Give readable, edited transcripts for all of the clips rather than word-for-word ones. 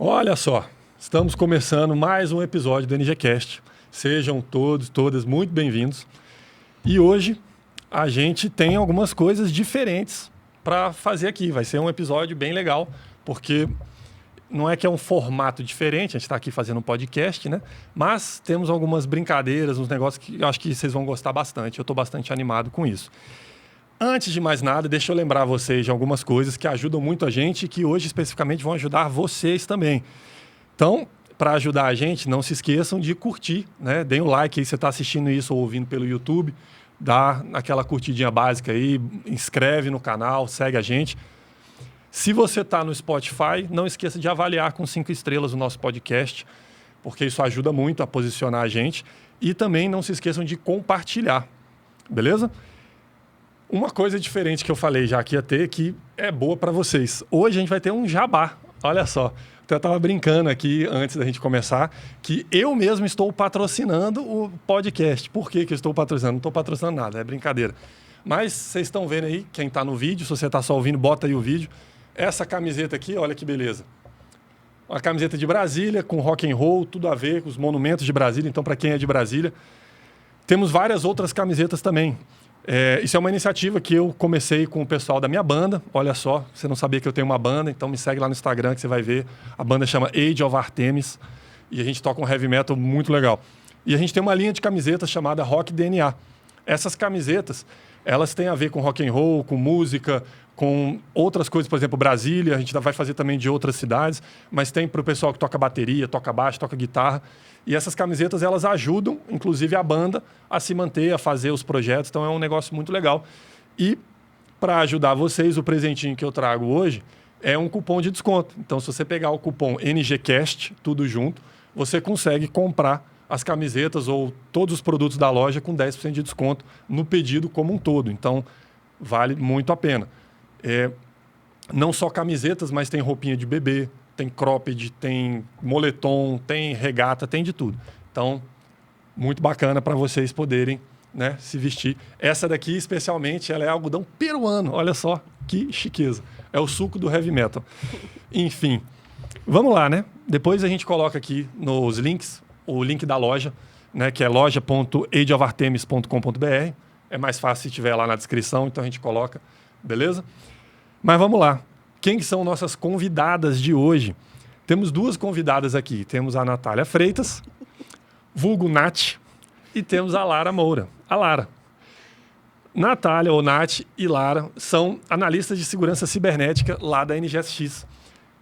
Olha só, estamos começando mais um episódio do NGCast. Sejam todas muito bem-vindos. E hoje a gente tem algumas coisas diferentes para fazer aqui. Vai ser um episódio bem legal, porque não é que é um formato diferente, a gente está aqui fazendo um podcast, né? Mas temos algumas brincadeiras, uns negócios que eu acho que vocês vão gostar bastante. Eu estou bastante animado com isso. Antes de mais nada, deixa eu lembrar vocês de algumas coisas que ajudam muito a gente e que hoje especificamente vão ajudar vocês também. Então, para ajudar a gente, não se esqueçam de curtir, né? Deem um like aí se você está assistindo isso ou ouvindo pelo YouTube. Dá aquela curtidinha básica aí, inscreve no canal, segue a gente. Se você está no Spotify, não esqueça de avaliar com 5 estrelas o nosso podcast, porque isso ajuda muito a posicionar a gente. E também não se esqueçam de compartilhar, beleza? Uma coisa diferente que eu falei já que ia ter, que é boa para vocês. Hoje a gente vai ter um jabá, olha só. Eu estava brincando aqui, antes da gente começar, que eu mesmo estou patrocinando o podcast. Por que eu estou patrocinando? Não estou patrocinando nada, é brincadeira. Mas vocês estão vendo aí, quem está no vídeo, se você está só ouvindo, bota aí o vídeo. Essa camiseta aqui, olha que beleza. Uma camiseta de Brasília, com rock and roll, tudo a ver com os monumentos de Brasília. Então, para quem é de Brasília, temos várias outras camisetas também. Isso é uma iniciativa que eu comecei com o pessoal da minha banda. Olha só, você não sabia que eu tenho uma banda, então me segue lá no Instagram que você vai ver. A banda chama Age of Artemis e a gente toca um heavy metal muito legal. E a gente tem uma linha de camisetas chamada Rock DNA. Essas camisetas, elas têm a ver com rock and roll, com música, com outras coisas, por exemplo, Brasília, a gente vai fazer também de outras cidades, mas tem para o pessoal que toca bateria, toca baixo, toca guitarra. E essas camisetas, elas ajudam, inclusive, a banda a se manter, a fazer os projetos. Então, é um negócio muito legal. E, para ajudar vocês, o presentinho que eu trago hoje é um cupom de desconto. Então, se você pegar o cupom NGCast, tudo junto, você consegue comprar as camisetas ou todos os produtos da loja com 10% de desconto no pedido como um todo. Então, vale muito a pena. Não só camisetas, mas tem roupinha de bebê, tem cropped, tem moletom, tem regata, tem de tudo. Então, muito bacana para vocês poderem, né, se vestir. Essa daqui, especialmente, ela é algodão peruano. Olha só que chiqueza. É o suco do heavy metal. Enfim, vamos lá, né? Depois a gente coloca aqui nos links o link da loja, né, que é loja.ageofartemis.com.br. É mais fácil se tiver lá na descrição, então a gente coloca, beleza? Mas vamos lá. Quem são nossas convidadas de hoje? Temos 2 convidadas aqui. Temos a Natália Freitas, vulgo Nath, e temos a Lara Moura. A Lara. Natália, ou Nath, e Lara são analistas de segurança cibernética lá da NGSX.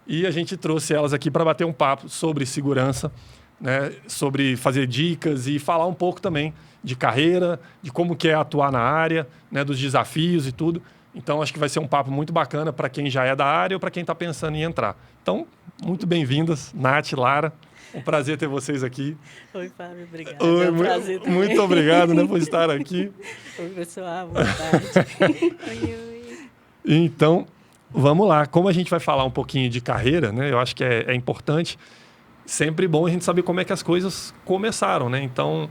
E a gente trouxe elas aqui para bater um papo sobre segurança, né, sobre fazer dicas e falar um pouco também de carreira, de como que é atuar na área, né, dos desafios e tudo. Então, acho que vai ser um papo muito bacana para quem já é da área ou para quem está pensando em entrar. Então, muito bem-vindas, Nath, Lara. Um prazer ter vocês aqui. Oi, Fábio, obrigada. Oi, é um prazer também. muito obrigado, né, por estar aqui. Oi, pessoal, boa tarde. Oi. Então, vamos lá. Como a gente vai falar um pouquinho de carreira, né, eu acho que é importante. Sempre bom a gente saber como é que as coisas começaram, né? Então,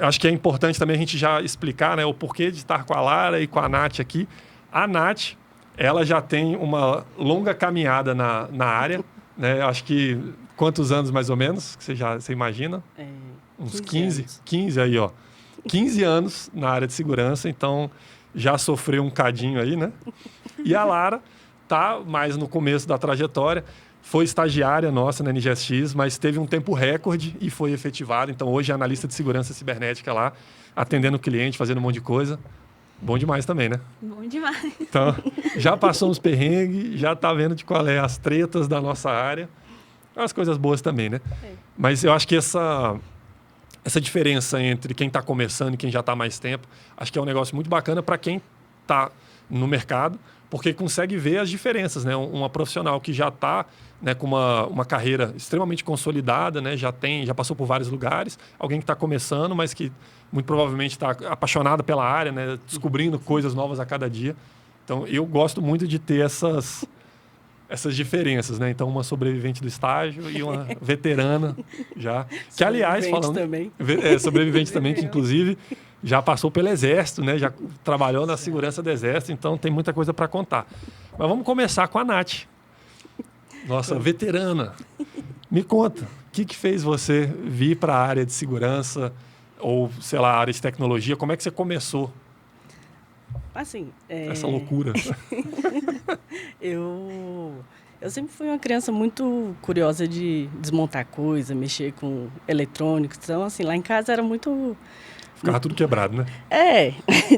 acho que é importante também a gente já explicar, né, o porquê de estar com a Lara e com a Nath aqui. A Nath, ela já tem uma longa caminhada na área, né? Acho que quantos anos mais ou menos que você imagina? Uns 15 aí, ó. 15 anos na área de segurança, então já sofreu um cadinho aí, né? E a Lara tá mais no começo da trajetória. Foi estagiária nossa na NGSX, mas teve um tempo recorde e foi efetivada. Então, hoje é analista de segurança cibernética lá, atendendo o cliente, fazendo um monte de coisa. Bom demais também, né? Bom demais. Então, já passou uns perrengues, já está vendo de qual é as tretas da nossa área. As coisas boas também, né? Mas eu acho que essa diferença entre quem está começando e quem já está há mais tempo, acho que é um negócio muito bacana para quem está no mercado, porque consegue ver as diferenças, né? Uma profissional que já está, né, com uma carreira extremamente consolidada, né? Já passou por vários lugares. Alguém que está começando, mas que muito provavelmente está apaixonada pela área, né? Descobrindo coisas novas a cada dia. Então, eu gosto muito de ter essas diferenças, né? Então, uma sobrevivente do estágio e uma veterana já. Que, aliás, falando... também. Sobrevivente também, que inclusive já passou pelo Exército, né? Já trabalhou na segurança do Exército, então tem muita coisa para contar. Mas vamos começar com a Nath. Nossa, veterana. Me conta, o que fez você vir para a área de segurança ou, sei lá, área de tecnologia? Como é que você começou Assim, essa loucura? eu sempre fui uma criança muito curiosa de desmontar coisa, mexer com eletrônicos. Então, assim, lá em casa era muito... Ficava tudo quebrado, né?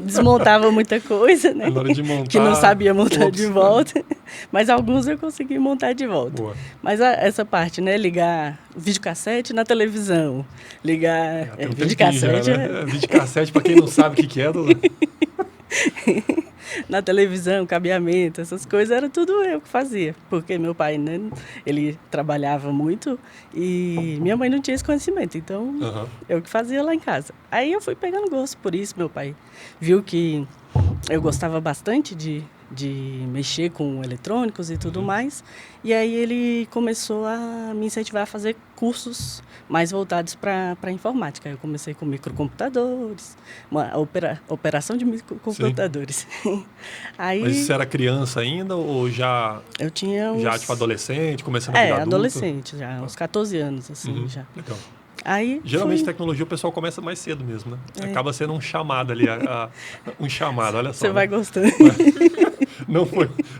Desmontava muita coisa, né? Na hora de montar, que não sabia montar ops. de volta. Mas alguns eu consegui montar de volta. Boa. Mas essa parte, né? Ligar videocassete na televisão. Ligar Tem um videocassete... tempinho já, né? Videocassete, para quem não sabe o que é... Na televisão, cabeamento, essas coisas, era tudo eu que fazia. Porque meu pai, né, ele trabalhava muito e minha mãe não tinha esse conhecimento. Então, eu que fazia lá em casa. Aí eu fui pegando gosto por isso. Meu pai viu que eu gostava bastante de mexer com eletrônicos e tudo mais. E aí ele começou a me incentivar a fazer cursos mais voltados para a informática. Eu comecei com microcomputadores, operação de microcomputadores. Aí, Mas você era criança ainda ou já... Eu tinha uns... Já, tipo, adolescente, começando a virar adulto? Adolescente, já, uns 14 anos, assim, já. Legal. Aí geralmente, tecnologia, o pessoal começa mais cedo mesmo, né? Acaba sendo um chamado ali, um chamado, olha só. Você vai gostando.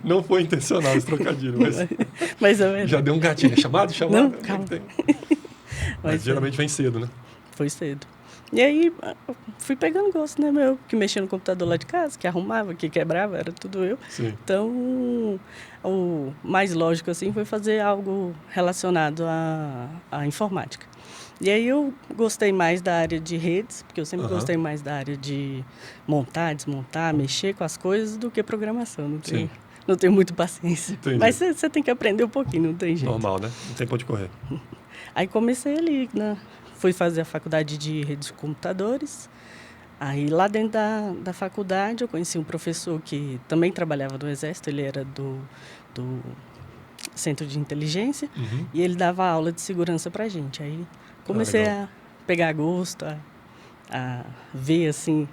Não foi intencional esse trocadilho, mas é já deu um gatinho. Chamado? Não, calma. Mas geralmente vem cedo, né? Foi cedo. E aí, fui pegando gosto, né, meu? Que mexia no computador lá de casa, que arrumava, que quebrava, era tudo eu. Sim. Então, o mais lógico, assim, foi fazer algo relacionado à informática. E aí eu gostei mais da área de redes, porque eu sempre gostei mais da área de montar, desmontar, mexer com as coisas do que programação. Não tenho muita paciência. Entendi. Mas você tem que aprender um pouquinho, não tem jeito. Normal, né? Não tem pra onde correr. Aí comecei ali, né? Fui fazer a faculdade de redes de computadores. Aí lá dentro da faculdade eu conheci um professor que também trabalhava no Exército, ele era do Centro de Inteligência, e ele dava aula de segurança pra gente. Aí comecei a pegar gosto, a ver assim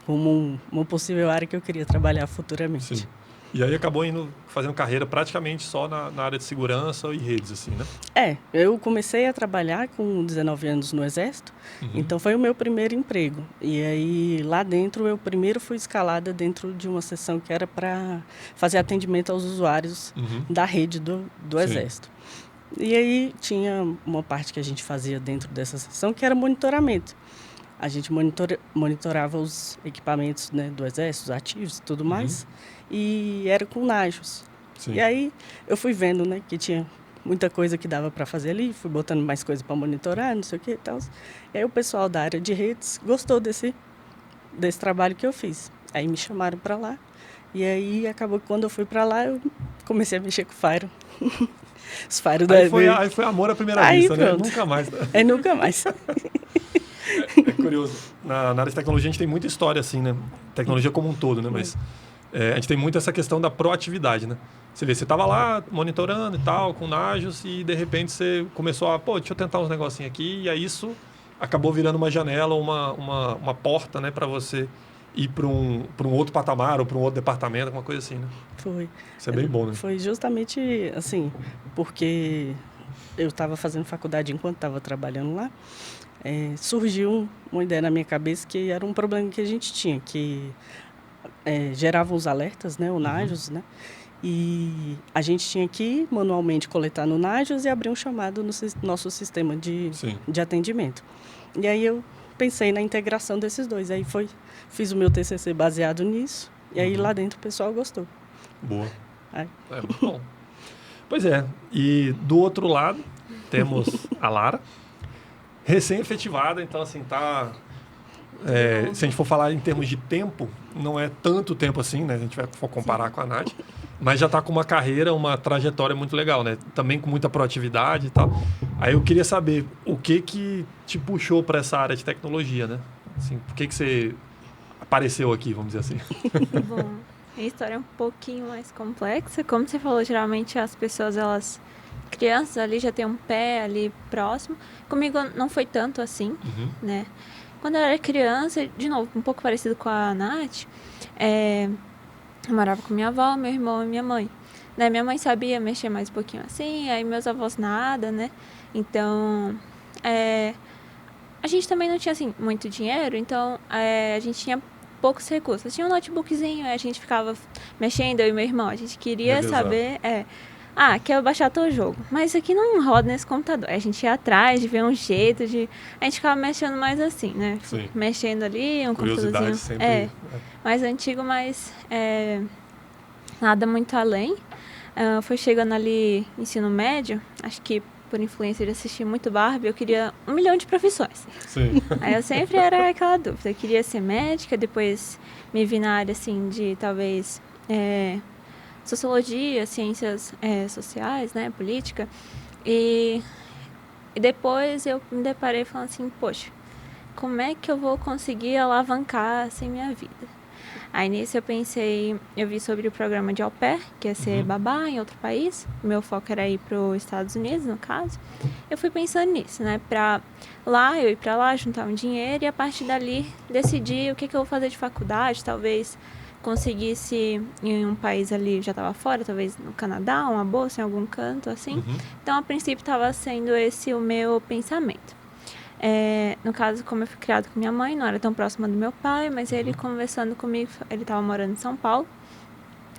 como uma possível área que eu queria trabalhar futuramente. Sim. E aí acabou fazendo carreira praticamente só na área de segurança e redes, assim, né? Eu comecei a trabalhar com 19 anos no Exército, então foi o meu primeiro emprego. E aí lá dentro eu primeiro fui escalada dentro de uma seção que era para fazer atendimento aos usuários da rede do Exército. E aí tinha uma parte que a gente fazia dentro dessa seção que era monitoramento. A gente monitorava os equipamentos, né, do Exército, os ativos e tudo mais, e era com Najos. E aí eu fui vendo, né, que tinha muita coisa que dava para fazer ali, fui botando mais coisa para monitorar, não sei o que e tal. E aí o pessoal da área de redes gostou desse trabalho que eu fiz. Aí me chamaram para lá, e aí acabou que quando eu fui para lá eu comecei a mexer com o Fire. Os Fire aí foi amor à primeira vista, né? Nunca mais. Nunca mais. É curioso. Na área de tecnologia a gente tem muita história assim, né? Tecnologia como um todo, né? Mas a gente tem muito essa questão da proatividade, né? Você vê, você estava lá monitorando e tal, com Nagios, e de repente você começou a, deixa eu tentar uns negocinhos aqui, e aí isso acabou virando uma janela, uma porta, né, para você ir para um outro patamar ou para um outro departamento, alguma coisa assim, né? Foi. Isso é bem bom, né? Foi justamente assim, porque eu estava fazendo faculdade enquanto estava trabalhando lá, surgiu uma ideia na minha cabeça que era um problema que a gente tinha, que geravam os alertas, né, o Nagios, né? E a gente tinha que manualmente coletar no Nagios e abrir um chamado no nosso sistema de atendimento. E aí eu pensei na integração desses dois. Aí fiz o meu TCC baseado nisso. E aí lá dentro o pessoal gostou. Boa. Muito bom. Pois é. E do outro lado temos a Lara, recém-efetivada. Então, assim, tá... se a gente for falar em termos de tempo, não é tanto tempo assim, né? A gente for comparar com a Nath, mas já está com uma carreira, uma trajetória muito legal, né? Também com muita proatividade e tal. Aí eu queria saber o que te puxou para essa área de tecnologia, né? Assim, por que você apareceu aqui, vamos dizer assim? Bom, a história é um pouquinho mais complexa. Como você falou, geralmente as pessoas, crianças ali já têm um pé ali próximo. Comigo não foi tanto assim, né? Quando eu era criança, de novo, um pouco parecido com a Nath, eu morava com minha avó, meu irmão e minha mãe. né? Minha mãe sabia mexer mais um pouquinho assim, aí meus avós nada, né? Então, a gente também não tinha, assim, muito dinheiro, então a gente tinha poucos recursos. Tinha um notebookzinho, aí a gente ficava mexendo, eu e meu irmão. A gente queria saber... quero baixar teu jogo. Mas isso aqui não roda nesse computador. Aí a gente ia atrás de ver um jeito de... A gente ficava mexendo mais assim, né? Sim. Mexendo ali, um computadorzinho... Sempre... mais antigo, mas nada muito além. Foi chegando ali ensino médio, acho que por influência de assistir muito Barbie, eu queria 1 milhão de profissões. Sim. Aí eu sempre era aquela dúvida. Eu queria ser médica, depois me vi na área, assim, de talvez sociologia, ciências sociais, né, política. E depois eu me deparei falando assim, poxa, como é que eu vou conseguir alavancar assim minha vida? Aí nisso eu vi sobre o programa de au pair, que é ser babá em outro país. O meu foco era ir para os Estados Unidos, no caso. Eu fui pensando nisso, né? Eu ir para lá, juntar um dinheiro e a partir dali decidir o que eu vou fazer de faculdade. Talvez conseguisse em um país ali, já estava fora, talvez no Canadá, uma bolsa em algum canto, assim. Então, a princípio, estava sendo esse o meu pensamento. No caso, como eu fui criado com minha mãe, não era tão próxima do meu pai, mas ele conversando comigo, ele estava morando em São Paulo,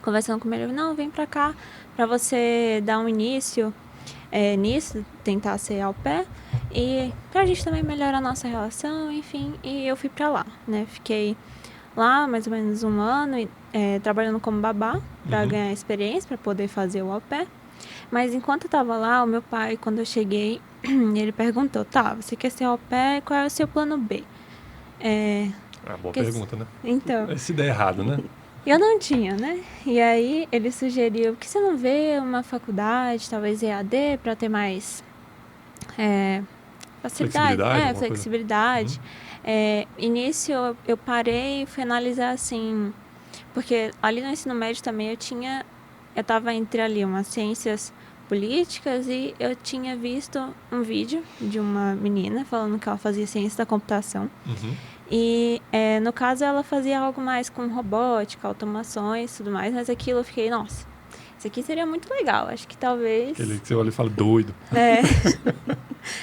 conversando comigo, ele não, vem pra cá, pra você dar um início nisso, tentar ser au pair, e pra gente também melhorar a nossa relação, enfim, e eu fui pra lá, né, fiquei lá mais ou menos 1 ano, trabalhando como babá, pra ganhar experiência, pra poder fazer o au pair. Mas enquanto eu tava lá, o meu pai, quando eu cheguei, ele perguntou, você quer ser au pair? Qual é o seu plano B? Boa pergunta, né? Então... Se der errado, né? Eu não tinha, né? E aí ele sugeriu, por que você não vê uma faculdade, talvez EAD, para ter mais facilidade? Flexibilidade. Início eu parei e fui analisar assim, porque ali no ensino médio também eu estava entre ali umas ciências políticas e eu tinha visto um vídeo de uma menina falando que ela fazia ciência da computação. E no caso ela fazia algo mais com robótica, automações e tudo mais, mas aquilo eu fiquei, nossa, isso aqui seria muito legal, acho que talvez... Aquele que você olha e fala, doido.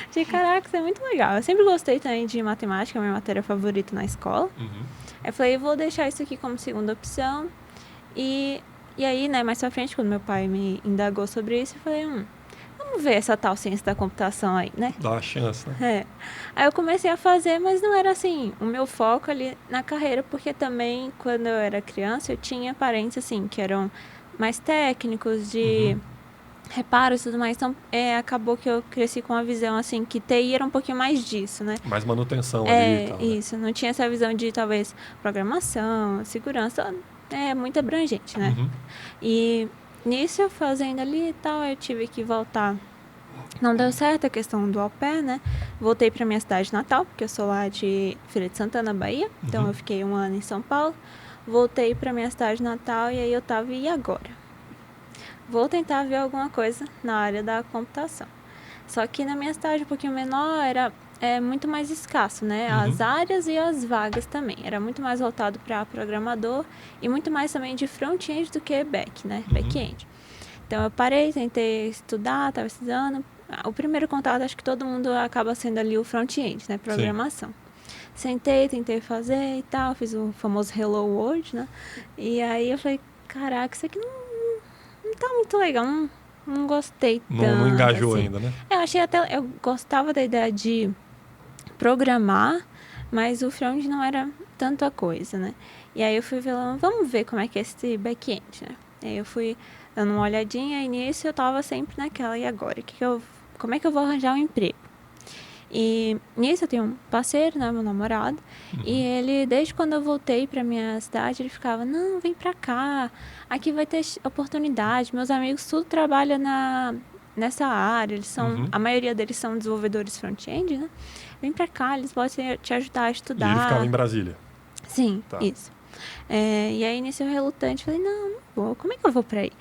Achei, caraca, isso é muito legal. Eu sempre gostei também de matemática, minha matéria favorita na escola. Aí eu falei, vou deixar isso aqui como segunda opção. E aí, né, mais pra frente, quando meu pai me indagou sobre isso, eu falei, vamos ver essa tal ciência da computação aí, né? Dá uma chance, né? Aí eu comecei a fazer, mas não era assim, o meu foco ali na carreira, porque também, quando eu era criança, eu tinha parentes, assim, que eram mais técnicos, de reparos e tudo mais. Então, acabou que eu cresci com uma visão, assim, que TI era um pouquinho mais disso, né? Mais manutenção ali e tal, né? Isso, não tinha essa visão de, talvez, programação, segurança... muito abrangente, né? E nisso eu fazendo ali e tal, eu tive que voltar. Não deu certo a questão do au pair, né? Voltei para minha cidade natal, porque eu sou lá de Feira de Santana, Bahia. Então eu fiquei 1 ano em São Paulo. Voltei para minha cidade natal e aí eu tava, e agora? Vou tentar ver alguma coisa na área da computação. Só que na minha cidade um pouquinho menor era muito mais escasso, né? As áreas e as vagas também. Era muito mais voltado para programador e muito mais também de front-end do que back, né? Back-end. Então eu parei, tentei estudar, estava estudando. O primeiro contato, acho que todo mundo acaba sendo ali o front-end, né? Programação. Sentei, tentei fazer e tal, fiz o famoso Hello World, né? E aí eu falei, caraca, isso aqui não tá muito legal, não gostei tanto. Não engajou assim. Ainda, né? Eu gostava da ideia de programar, mas o front não era tanta coisa, né? E aí eu fui falando, vamos ver como é que é esse back-end, né? E aí eu fui dando uma olhadinha e nisso eu tava sempre naquela, e agora? Como é que eu vou arranjar um emprego? E nisso eu tenho um parceiro, né, meu namorado, e ele, desde quando eu voltei pra minha cidade, ele ficava, não, vem pra cá, aqui vai ter oportunidade, meus amigos tudo trabalha nessa área, eles são, a maioria deles são desenvolvedores front-end, né? Vem pra cá, eles podem te ajudar a estudar. E ele ficava em Brasília? Sim, isso. E aí, nisso eu relutante, falei, não vou, como é que eu vou pra aí?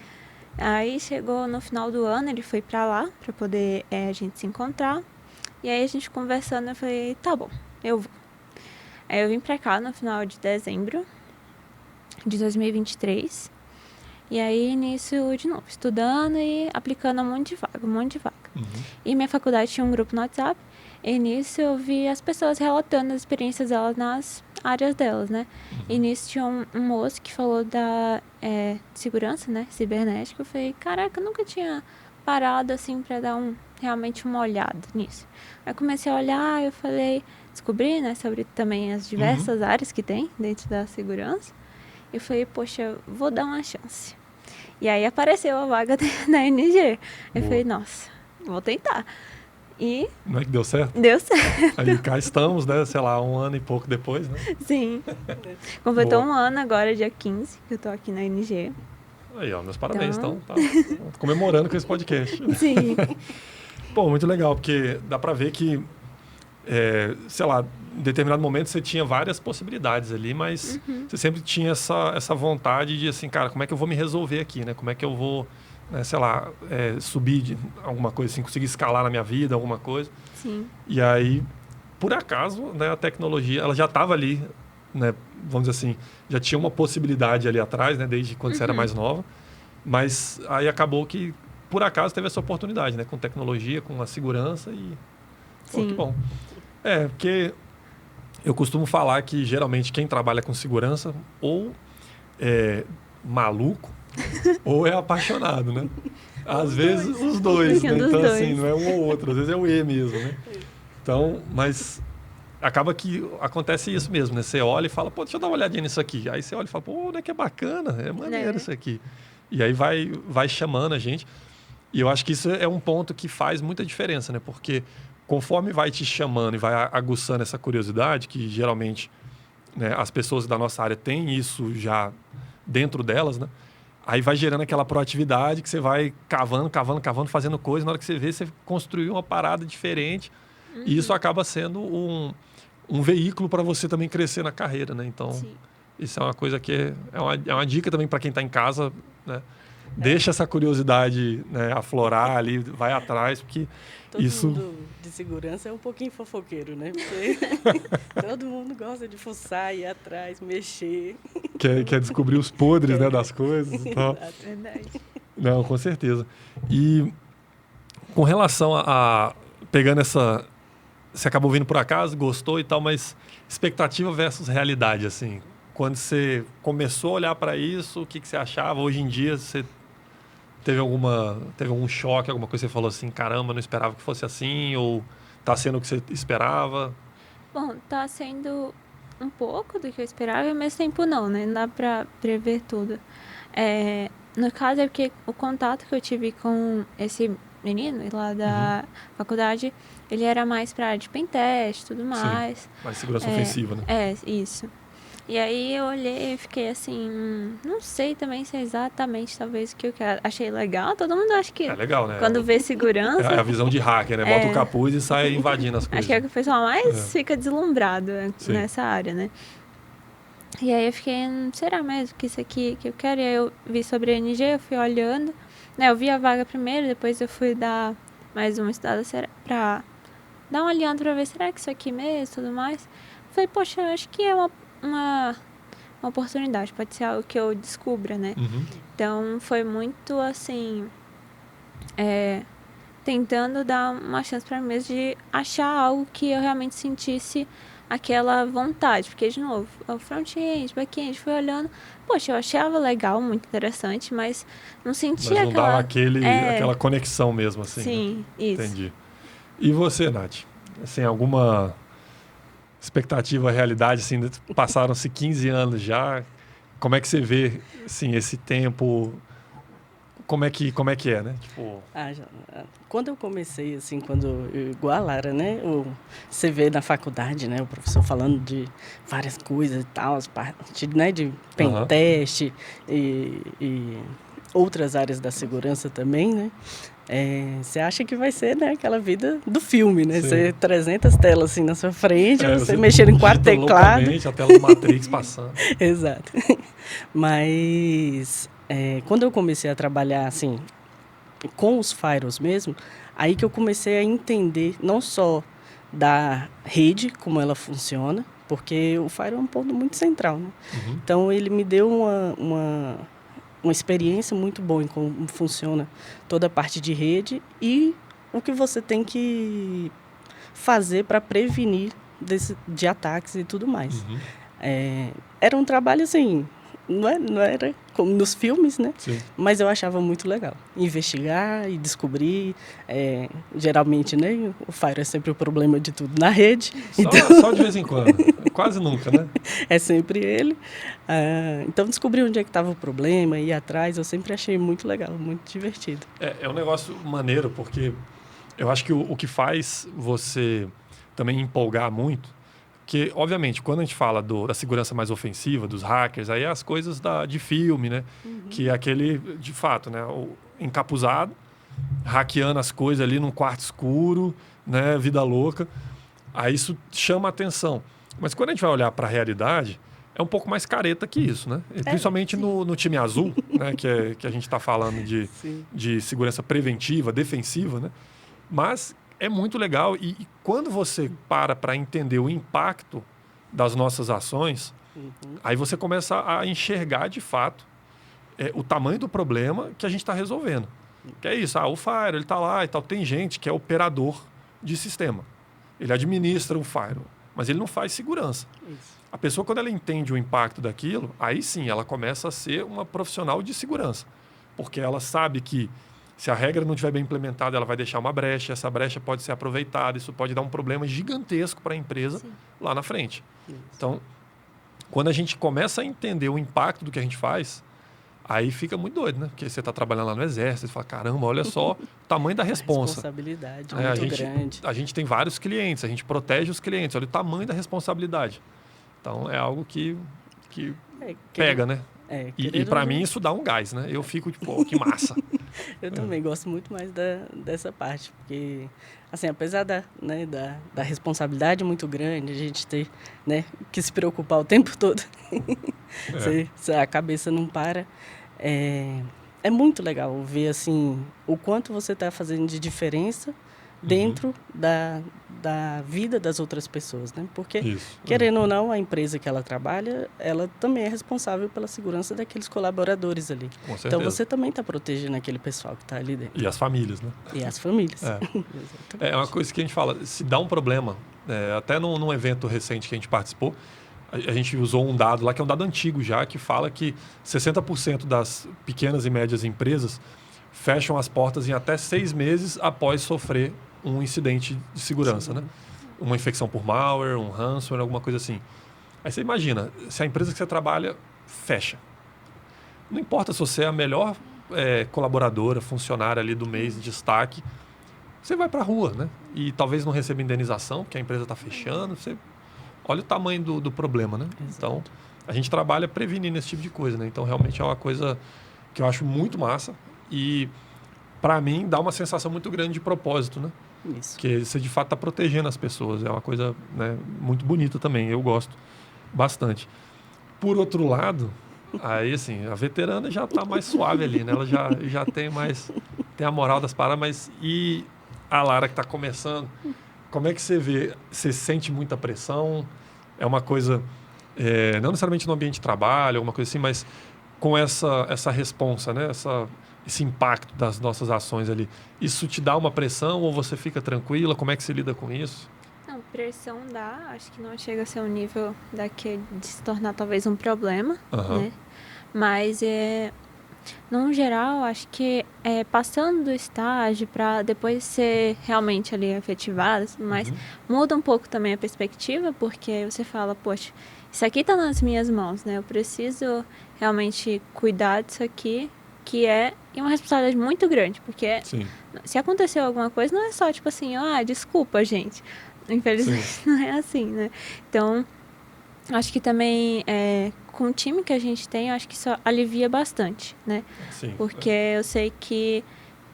Aí chegou no final do ano, ele foi pra lá, pra poder a gente se encontrar. E aí a gente conversando, eu falei, tá bom, eu vou. Aí eu vim pra cá no final de dezembro de 2023. E aí, nisso, de novo, estudando e aplicando um monte de vaga. E minha faculdade tinha um grupo no WhatsApp, e nisso eu vi as pessoas relatando as experiências delas nas áreas delas, né? E nisso tinha um moço que falou da segurança, né, cibernética. Eu falei, caraca, eu nunca tinha parado, assim, pra dar realmente uma olhada nisso. Aí comecei a olhar, eu falei, descobri, né, sobre também as diversas áreas que tem dentro da segurança. Eu falei, poxa, vou dar uma chance. E aí apareceu a vaga na NG. Eu falei, nossa, vou tentar. E... Não é que deu certo? Deu certo. Aí cá estamos, né? Sei lá, 1 ano e pouco depois, né? Sim. Completou um ano agora, dia 15, que eu tô aqui na NG. Aí, ó, meus parabéns. Então, tá comemorando com esse podcast. Sim. Bom, muito legal, porque dá pra ver que, sei lá, em determinado momento você tinha várias possibilidades ali, mas você sempre tinha essa vontade de, assim, cara, como é que eu vou me resolver aqui, né? Como é que eu vou, né, sei lá, subir de alguma coisa, assim, conseguir escalar na minha vida, alguma coisa. Sim. E aí, por acaso, né, a tecnologia, ela já estava ali, né, vamos dizer assim, já tinha uma possibilidade ali atrás, né, desde quando você era mais nova, mas aí acabou que, por acaso, teve essa oportunidade, né, com tecnologia, com a segurança e... Pô, que bom. Porque eu costumo falar que, geralmente, quem trabalha com segurança ou é maluco ou é apaixonado, né? Às vezes, os dois, né? Então, assim, não é um ou outro. Às vezes é o E mesmo, né? Então, mas acaba que acontece isso mesmo, né? Você olha e fala, pô, deixa eu dar uma olhadinha nisso aqui. Aí você olha e fala, pô, né, que é bacana, é maneiro isso aqui. E aí vai chamando a gente. E eu acho que isso é um ponto que faz muita diferença, né? Porque conforme vai te chamando e vai aguçando essa curiosidade, que geralmente, né, as pessoas da nossa área têm isso já dentro delas, né? Aí vai gerando aquela proatividade que você vai cavando, fazendo coisa. Na hora que você vê, você construiu uma parada diferente. E isso acaba sendo um veículo para você também crescer na carreira, né? Então, isso é uma coisa que é uma dica também para quem está em casa, né? Deixa essa curiosidade, né, aflorar ali, vai atrás, porque todo mundo de segurança é um pouquinho fofoqueiro, né? Porque todo mundo gosta de fuçar, ir atrás, mexer. Quer descobrir os podres, né, das coisas e tal. Verdade. Não, com certeza. E com relação a pegando essa... Você acabou vindo por acaso, gostou e tal, mas expectativa versus realidade, assim. Quando você começou a olhar para isso, o que você achava? Hoje em dia, você teve algum choque, alguma coisa que você falou assim, caramba, não esperava que fosse assim, ou tá sendo o que você esperava? Bom, tá sendo um pouco do que eu esperava, e ao mesmo tempo não, né? Não dá pra prever tudo. No caso é porque o contato que eu tive com esse menino lá da faculdade, ele era mais pra área de pentest e tudo mais. Sim, mais segurança ofensiva, né? Isso. E aí eu olhei e fiquei assim, não sei também se é exatamente talvez o que eu quero. Achei legal, todo mundo acha que... É legal, né? Quando vê segurança... É a visão de hacker, né? Bota o capuz e sai invadindo as coisas. Acho que é o que o pessoal mais fica deslumbrado nessa área, né? E aí eu fiquei, será mesmo que isso aqui que eu quero? E aí eu vi sobre a NG, eu fui olhando, né? Eu vi a vaga primeiro, depois eu fui dar mais uma estudada pra dar uma olhada pra ver, será que isso aqui mesmo e tudo mais? Falei, poxa, eu acho que é uma oportunidade, pode ser algo que eu descubra, né? Então, foi muito, assim, tentando dar uma chance para mim mesmo de achar algo que eu realmente sentisse aquela vontade. Porque, de novo, o front-end, back-end, fui olhando, poxa, eu achava legal, muito interessante, mas não sentia mas não dava aquela conexão mesmo, assim. Sim, né? isso. Entendi. E você, Nath? Assim, alguma expectativa, realidade, assim, passaram-se 15 anos já, como é que você vê, assim, esse tempo, como é que é, né? Tipo... Quando eu comecei, assim, igual a Lara, né? Você vê na faculdade, né? O professor falando de várias coisas e tal, as partes, né? De pentest e outras áreas da segurança também, né? Você acha que vai ser, né, aquela vida do filme, né? Você 300 telas assim na sua frente, você mexendo em 4 teclados. A tela do Matrix passando. Exato. Mas quando eu comecei a trabalhar assim com os firewalls mesmo, aí que eu comecei a entender não só da rede, como ela funciona, porque o firewall é um ponto muito central, né? Então ele me deu uma experiência muito boa em como funciona toda a parte de rede e o que você tem que fazer para prevenir de ataques e tudo mais. Uhum. Era um trabalho assim, não era como nos filmes, né? Sim. Mas eu achava muito legal. Investigar e descobrir. Geralmente, né? O Fire é sempre o problema de tudo na rede. Só de vez em quando. Quase nunca, né? É sempre ele. Então, descobrir onde é que estava o problema, ir atrás, eu sempre achei muito legal, muito divertido. É um negócio maneiro, porque eu acho que o que faz você também empolgar muito, que, obviamente, quando a gente fala da segurança mais ofensiva, dos hackers, aí é as coisas de filme, né? Uhum. Que é aquele, de fato, né? O encapuzado, hackeando as coisas ali num quarto escuro, né? Vida louca. Aí isso chama a atenção. Mas quando a gente vai olhar para a realidade, é um pouco mais careta que isso, né? Principalmente no time azul, né? Que a gente está falando de segurança preventiva, defensiva, né? Mas é muito legal e quando você para entender o impacto das nossas ações, aí você começa a enxergar de fato o tamanho do problema que a gente está resolvendo. Que é isso, o Fire, ele está lá e tal. Tem gente que é operador de sistema. Ele administra o Fire, mas ele não faz segurança. Isso. A pessoa, quando ela entende o impacto daquilo, aí sim, ela começa a ser uma profissional de segurança. Porque ela sabe que se a regra não estiver bem implementada, ela vai deixar uma brecha, essa brecha pode ser aproveitada, isso pode dar um problema gigantesco para a empresa lá na frente. Isso. Então, quando a gente começa a entender o impacto do que a gente faz, aí fica muito doido, né? Porque você está trabalhando lá no Exército, você fala, caramba, olha só o tamanho da responsa. A responsabilidade muito grande. A gente tem vários clientes, a gente protege os clientes, olha o tamanho da responsabilidade. Então, é algo que pega, né? E para mim isso dá um gás, né? Eu fico tipo, que massa. Eu também gosto muito mais dessa parte, porque, assim, apesar da responsabilidade muito grande, a gente ter, né, que se preocupar o tempo todo, a cabeça não para, é muito legal ver, assim, o quanto você está fazendo de diferença dentro da vida das outras pessoas, né? Porque, querendo ou não, a empresa que ela trabalha, ela também é responsável pela segurança daqueles colaboradores ali. Com certeza. Então, você também está protegendo aquele pessoal que está ali dentro. E as famílias, né? E as famílias. É uma coisa que a gente fala, se dá um problema, até num evento recente que a gente participou, a gente usou um dado lá, que é um dado antigo já, que fala que 60% das pequenas e médias empresas fecham as portas em até 6 meses após sofrer um incidente de segurança, né? Uma infecção por malware, um ransomware, alguma coisa assim. Aí você imagina, se a empresa que você trabalha fecha. Não importa se você é a melhor colaboradora, funcionária ali do mês de destaque, você vai para a rua, né? E talvez não receba indenização, porque a empresa está fechando. Você olha o tamanho do problema, né? Exato. Então, a gente trabalha prevenindo esse tipo de coisa, né? Então, realmente é uma coisa que eu acho muito massa e, para mim, dá uma sensação muito grande de propósito, né? Isso. Que você, de fato, está protegendo as pessoas. É uma coisa, né, muito bonita também. Eu gosto bastante. Por outro lado, aí, assim, a veterana já está mais suave ali, né? Ela já tem a moral das paradas, mas e a Lara que está começando, como é que você vê? Você sente muita pressão? É uma coisa, não necessariamente no ambiente de trabalho, alguma coisa assim, mas com essa responsa, né? Esse impacto das nossas ações ali. Isso te dá uma pressão ou você fica tranquila? Como é que você lida com isso? Não, pressão dá. Acho que não chega a ser um nível de se tornar talvez um problema, né? Mas, no geral, acho que passando do estágio para depois ser realmente ali efetivado, mas muda um pouco também a perspectiva, porque você fala, poxa, isso aqui está nas minhas mãos, né? Eu preciso realmente cuidar disso aqui, que é uma responsabilidade muito grande, porque se aconteceu alguma coisa, não é só tipo assim, desculpa, gente. Infelizmente não é assim, né? Então, acho que também com o time que a gente tem, acho que isso alivia bastante, né? Sim. Porque eu sei que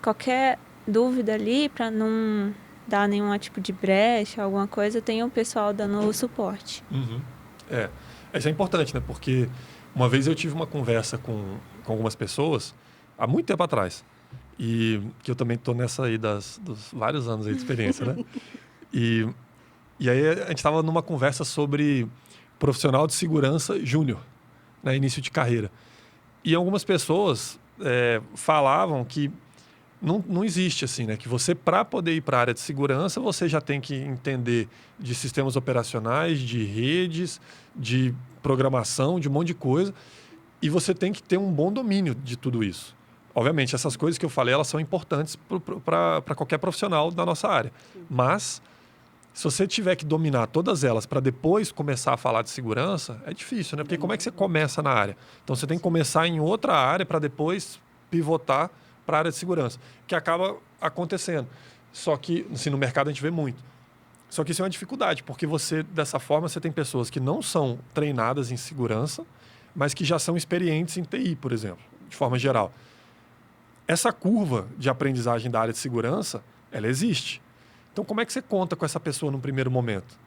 qualquer dúvida ali, para não dar nenhum tipo de brecha, alguma coisa, tem o pessoal dando o suporte. Isso é importante, né? Porque uma vez eu tive uma conversa com algumas pessoas, há muito tempo atrás, e que eu também estou nessa aí dos vários anos aí de experiência, né? E aí a gente estava numa conversa sobre profissional de segurança júnior, né? Início de carreira. E algumas pessoas falavam que não existe assim, né? Que você, para poder ir para a área de segurança, você já tem que entender de sistemas operacionais, de redes, de programação, de um monte de coisa. E você tem que ter um bom domínio de tudo isso. Obviamente, essas coisas que eu falei, elas são importantes para qualquer profissional da nossa área. Mas, se você tiver que dominar todas elas para depois começar a falar de segurança, é difícil, né? Porque como é que você começa na área? Então, você tem que começar em outra área para depois pivotar para a área de segurança, que acaba acontecendo. Só que, assim, no mercado a gente vê muito. Só que isso é uma dificuldade, porque dessa forma, você tem pessoas que não são treinadas em segurança, mas que já são experientes em TI, por exemplo, de forma geral. Essa curva de aprendizagem da área de segurança, ela existe. Então, como é que você conta com essa pessoa no primeiro momento?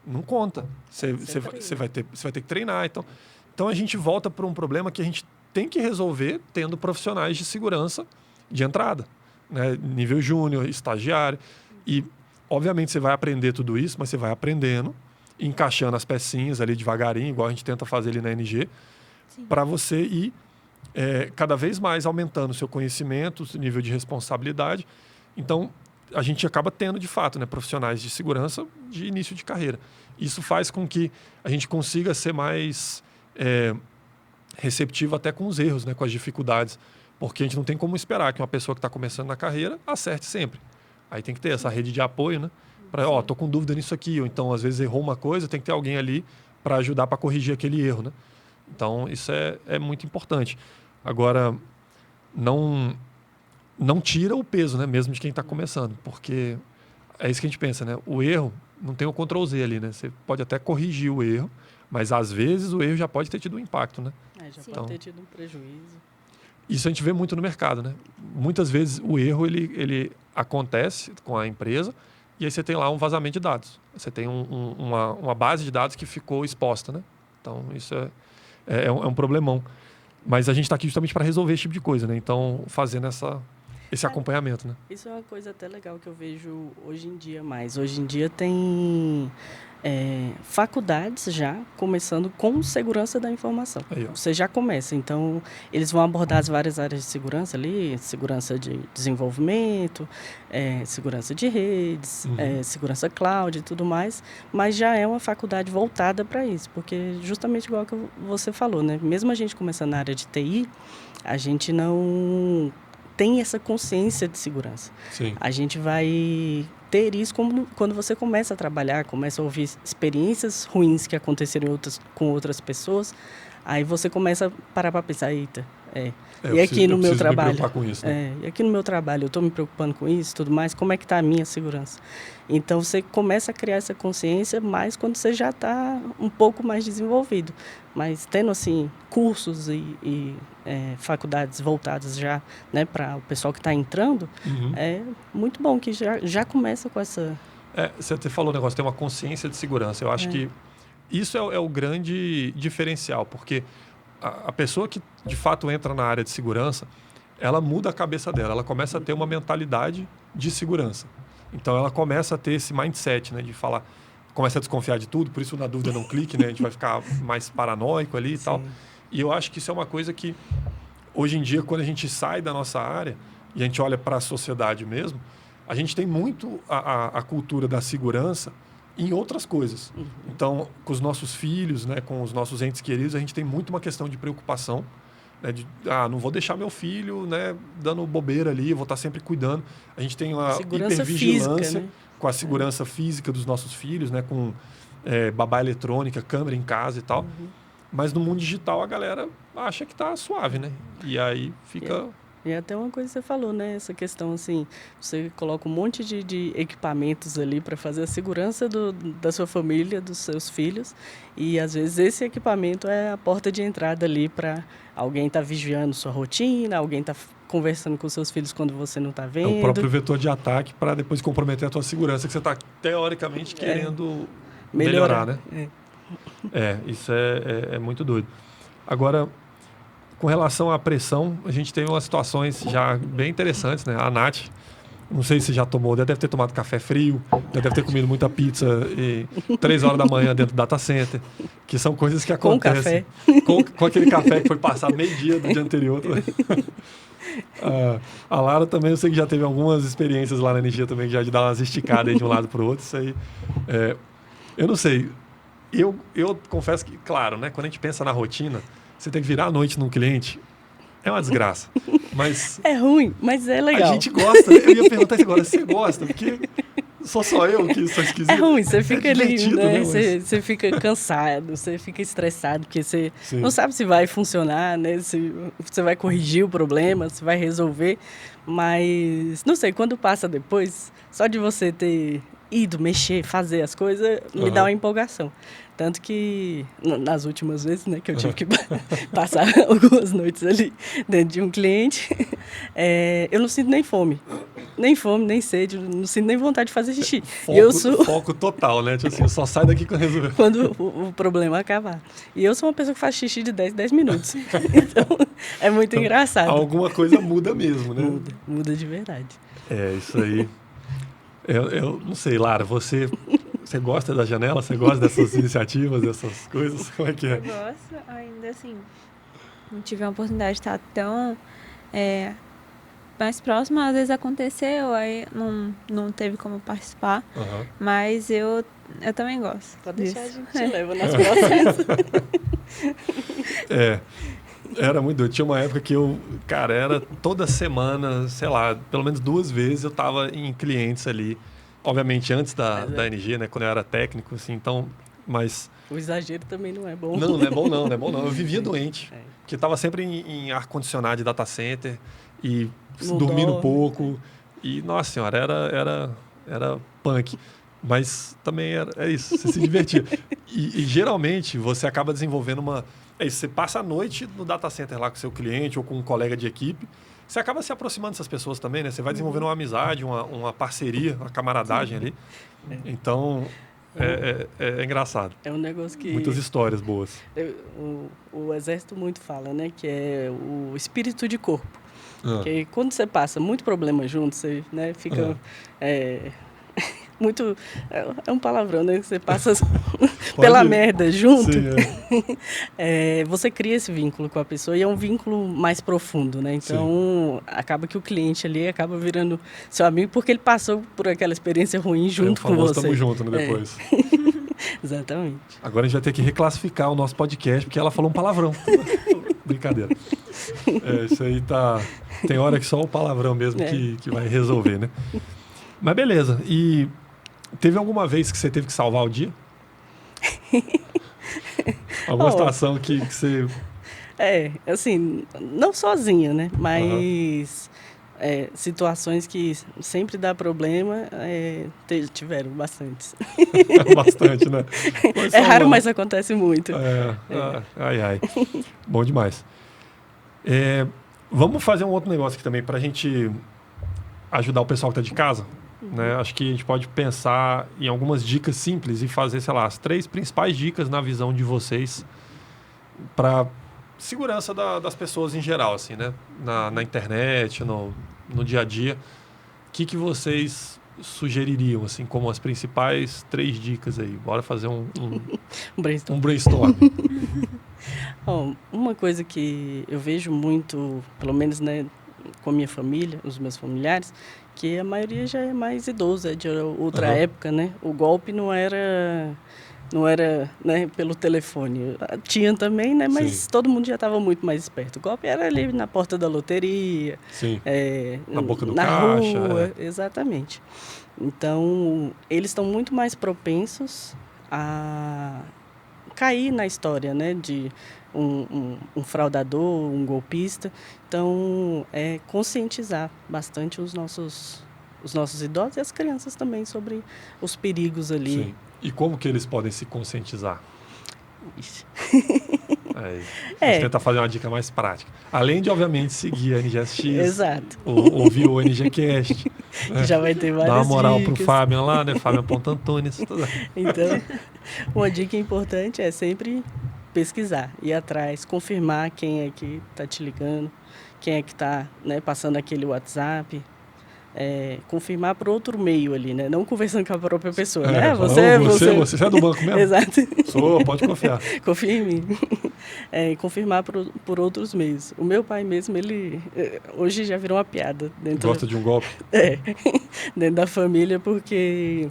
Não conta. Você vai ter que treinar. Então, a gente volta para um problema que a gente tem que resolver tendo profissionais de segurança de entrada, né? Nível júnior, estagiário. E, obviamente, você vai aprender tudo isso, mas você vai aprendendo, encaixando as pecinhas ali devagarinho, igual a gente tenta fazer ali na NG, para você ir cada vez mais aumentando o seu conhecimento, o nível de responsabilidade. Então, a gente acaba tendo, de fato, né, profissionais de segurança de início de carreira. Isso faz com que a gente consiga ser mais receptivo até com os erros, né, com as dificuldades. Porque a gente não tem como esperar que uma pessoa que está começando na carreira acerte sempre. Aí tem que ter essa rede de apoio, né? Para, tô com dúvida nisso aqui. Ou então, às vezes, errou uma coisa, tem que ter alguém ali para ajudar para corrigir aquele erro, né? Então, isso é muito importante. Agora, não tira o peso, né? Mesmo de quem está começando. Porque é isso que a gente pensa, né? O erro não tem o Ctrl+Z ali, né? Você pode até corrigir o erro, mas, às vezes, o erro já pode ter tido um impacto, né? Já pode ter tido um prejuízo. Isso a gente vê muito no mercado, né? Muitas vezes o erro ele acontece com a empresa e aí você tem lá um vazamento de dados. Você tem uma base de dados que ficou exposta, né? Então, isso é um problemão. Mas a gente está aqui justamente para resolver esse tipo de coisa, né? Então, fazendo esse acompanhamento, né? Isso é uma coisa até legal que eu vejo hoje em dia mais. Hoje em dia tem faculdades já começando com segurança da informação. Você já começa. Então, eles vão abordar as várias áreas de segurança ali, segurança de desenvolvimento, segurança de redes, segurança cloud e tudo mais, mas já é uma faculdade voltada para isso, porque justamente igual que você falou, né? Mesmo a gente começando na área de TI, a gente não tem essa consciência de segurança. Sim. A gente vai ter isso quando você começa a trabalhar, começa a ouvir experiências ruins que aconteceram com outras pessoas, aí você começa a parar para pensar, eita, e aqui no meu trabalho, me preocupar com isso, né? E aqui no meu trabalho eu estou me preocupando com isso, tudo mais, como é que está a minha segurança? Então você começa a criar essa consciência mais quando você já está um pouco mais desenvolvido, mas tendo assim cursos e faculdades voltadas já, né, para o pessoal que está entrando, é muito bom que já começa com essa. Você falou o negócio, tem uma consciência de segurança. Eu acho que isso é o grande diferencial, porque a pessoa que de fato entra na área de segurança, ela muda a cabeça dela, ela começa a ter uma mentalidade de segurança. Então ela começa a ter esse mindset, né, de falar, começa a desconfiar de tudo, por isso na dúvida não clique, né, a gente vai ficar mais paranoico ali e tal. E eu acho que isso é uma coisa que hoje em dia, quando a gente sai da nossa área e a gente olha para a sociedade mesmo, a gente tem muito a cultura da segurança em outras coisas. Então, com os nossos filhos, né, com os nossos entes queridos, a gente tem muito uma questão de preocupação, né, não vou deixar meu filho, né, dando bobeira ali, vou estar sempre cuidando. A gente tem uma hipervigilância física, né? Com a segurança física dos nossos filhos, né, com babá eletrônica, câmera em casa e tal. Mas no mundo digital a galera acha que está suave, né? E aí fica... E até uma coisa que você falou, né? Essa questão, assim, você coloca um monte de equipamentos ali para fazer a segurança da sua família, dos seus filhos, e às vezes esse equipamento é a porta de entrada ali para alguém estar vigiando sua rotina, alguém estar conversando com seus filhos quando você não está vendo. É o próprio vetor de ataque para depois comprometer a tua segurança, que você está teoricamente querendo melhorar, né? Isso é muito doido. Agora, com relação à pressão, a gente teve umas situações já bem interessantes, né? A Nath, Não sei se já tomou, já deve ter tomado café frio, já deve ter comido muita pizza 3 horas da manhã dentro do data center, que são coisas que acontecem. Com aquele café que foi passado meio-dia do dia anterior. A Lara também, eu sei que já teve algumas experiências lá na energia também, que já de dar umas esticadas aí de um lado para o outro. Isso aí, eu não sei. Eu confesso que, claro, né, quando a gente pensa na rotina, você tem que virar à noite num cliente, é uma desgraça. Mas é ruim, mas é legal. A gente gosta. Eu ia perguntar isso agora, você gosta? Porque sou só eu que sou esquisito. É ruim, você fica ali, né? Mas... Você fica cansado, você fica estressado, porque você não sabe se vai funcionar, né? Se você vai corrigir o problema, se vai resolver. Mas, não sei, quando passa depois, só de você ter ido mexer, fazer as coisas, me dá uma empolgação. Tanto que, nas últimas vezes, né, que eu tive que passar algumas noites ali dentro de um cliente, eu não sinto nem fome. Nem fome, nem sede, não sinto nem vontade de fazer xixi. Foco total, né? Tipo assim, só sai daqui quando resolver. Quando o problema acabar. E eu sou uma pessoa que faz xixi de 10 minutos. Então, é muito engraçado. Alguma coisa muda mesmo, né? Muda de verdade. Isso aí. Eu não sei, Lara, você gosta da janela? Você gosta dessas iniciativas, dessas coisas? Como é que é? Eu gosto, ainda assim, não tive a oportunidade de estar tão mais próxima. Às vezes aconteceu, aí não teve como participar, mas eu também gosto. Pode deixar, a gente leva nas próximas. Era muito doido. Tinha uma época que era toda semana, sei lá, pelo menos 2 vezes eu estava em clientes ali. Obviamente antes da energia, né? Quando eu era técnico, assim, então, mas... O exagero também não é bom. Não é bom não. Eu vivia doente, porque estava sempre em ar-condicionado de data center e dormindo pouco. E, nossa senhora, era punk. Mas também é isso, você se divertia. E geralmente você acaba desenvolvendo você passa a noite no data center lá com seu cliente ou com um colega de equipe, você acaba se aproximando dessas pessoas também, né? Você vai desenvolvendo uma amizade, uma parceria, uma camaradagem ali. Então, é engraçado. É um negócio que... Muitas histórias boas. O Exército muito fala, né? Que é o espírito de corpo. Porque quando você passa muito problema junto, você, né, fica... muito... É um palavrão, né? Você passa pela merda junto. Sim, você cria esse vínculo com a pessoa e é um vínculo mais profundo, né? Então, acaba que o cliente ali acaba virando seu amigo porque ele passou por aquela experiência ruim junto com você. Estamos juntos, né, depois. Exatamente. Agora a gente vai ter que reclassificar o nosso podcast porque ela falou um palavrão. Brincadeira. Isso aí tá... Tem hora que só o palavrão mesmo que vai resolver, né? Mas beleza. E teve alguma vez que você teve que salvar o dia? Alguma situação que você... assim, não sozinha, né? Mas situações que sempre dá problema, tiveram bastantes. Bastante, né? É raro, mas acontece muito. Ai. Bom demais. Vamos fazer um outro negócio aqui também, para a gente ajudar o pessoal que está de casa. Né? Acho que a gente pode pensar em algumas dicas simples e fazer, sei lá, as 3 principais dicas na visão de vocês para segurança das pessoas em geral, assim, né? Na internet, no dia a dia. O que vocês sugeririam, assim, como as principais 3 dicas aí? Bora fazer um brainstorm. Uma coisa que eu vejo muito, pelo menos, né, com a minha família, os meus familiares, que a maioria já é mais idosa, é de outra época, né? O golpe não era, né, pelo telefone. Tinha também, né? Mas todo mundo já estava muito mais esperto. O golpe era ali na porta da loteria, na boca do na caixa. Rua, exatamente. Então, eles estão muito mais propensos a cair na história, né? De um fraudador, um golpista. Então, conscientizar bastante os nossos idosos e as crianças também sobre os perigos ali. Sim. E como que eles podem se conscientizar? A gente tenta fazer uma dica mais prática. Além de, obviamente, seguir a NGSX. Exato. Ouvir o NGCast. Já vai ter várias Dá uma moral dicas. Pro Fábio lá, né? Fábio.Antunes. Então, uma dica importante é sempre pesquisar, ir atrás, confirmar quem é que está te ligando, quem é que está, né, passando aquele WhatsApp. confirmar por outro meio ali, né? Não conversando com a própria pessoa, né? Você é do banco mesmo? Exato. Sou, pode confiar. Confia em mim. Confirmar por outros meios. O meu pai mesmo, ele hoje já virou uma piada. Gosta de um golpe? Dentro da família, porque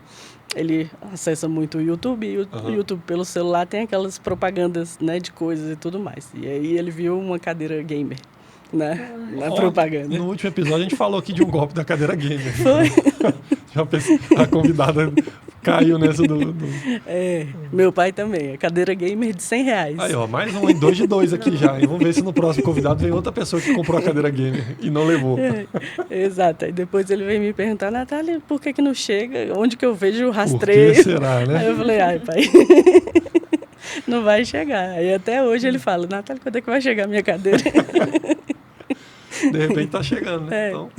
ele acessa muito o YouTube, e o YouTube pelo celular tem aquelas propagandas, né, de coisas e tudo mais. E aí ele viu uma cadeira gamer na propaganda. No último episódio a gente falou aqui de um golpe da cadeira gamer. Foi. A convidada caiu nessa meu pai também. A cadeira gamer de R$100. Aí, ó, mais um, 2 de 2 aqui já. E vamos ver se no próximo convidado vem outra pessoa que comprou a cadeira gamer e não levou. Exato. Aí depois ele veio me perguntar, Natália, por que não chega? Onde que eu vejo o rastreio? Por que será, né? Aí eu falei, ai, pai, não vai chegar. Aí até hoje ele fala, Natália, quando é que vai chegar a minha cadeira? De repente tá chegando, né? Então,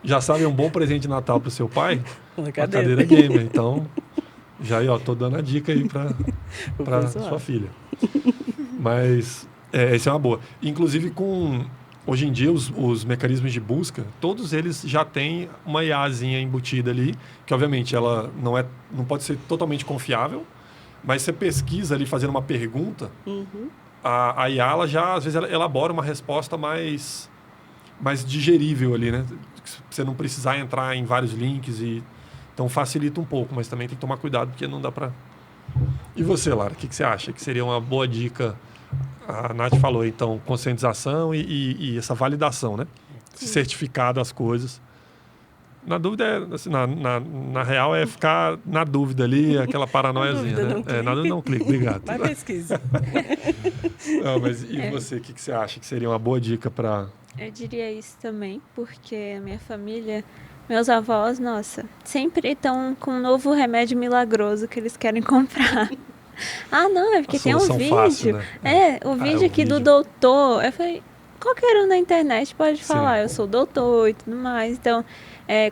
já sabe, um bom presente de Natal pro seu pai? Uma cadeira gamer. Então, já aí, ó, tô dando a dica aí pra sua filha. Mas, essa é uma boa. Inclusive, hoje em dia, os mecanismos de busca, todos eles já têm uma IAzinha embutida ali, que obviamente ela não pode ser totalmente confiável, mas você pesquisa ali fazendo uma pergunta, a IA, ela já, às vezes, ela elabora uma resposta mais digerível ali, né? Você não precisar entrar em vários links então facilita um pouco, mas também tem que tomar cuidado porque não dá para. E você, Lara, o que você acha que seria uma boa dica? A Nath falou, então, conscientização e essa validação, né? Certificar das coisas. Na dúvida, assim, na real, é ficar na dúvida ali, aquela paranoiazinha, né? Na dúvida não clique, obrigado. Vai pesquisa. Não, mas e você, o que você acha que seria uma boa dica para... Eu diria isso também, porque a minha família, meus avós, nossa, sempre estão com um novo remédio milagroso que eles querem comprar. Não, é porque tem um vídeo. Fácil, né? O vídeo aqui do doutor. Eu falei, qualquer um na internet pode falar, eu sou doutor e tudo mais. Então,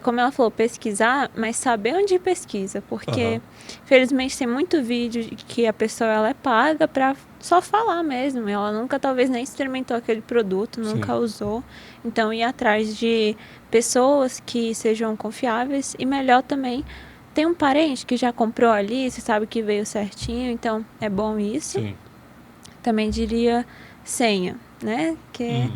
como ela falou, pesquisar, mas saber onde pesquisa, porque felizmente tem muito vídeo que a pessoa ela é paga para só falar mesmo. Ela nunca, talvez, nem experimentou aquele produto, nunca usou. Então, ir atrás de pessoas que sejam confiáveis e melhor também. Tem um parente que já comprou ali, você sabe que veio certinho, então é bom isso. Sim. Também diria senha, né? Que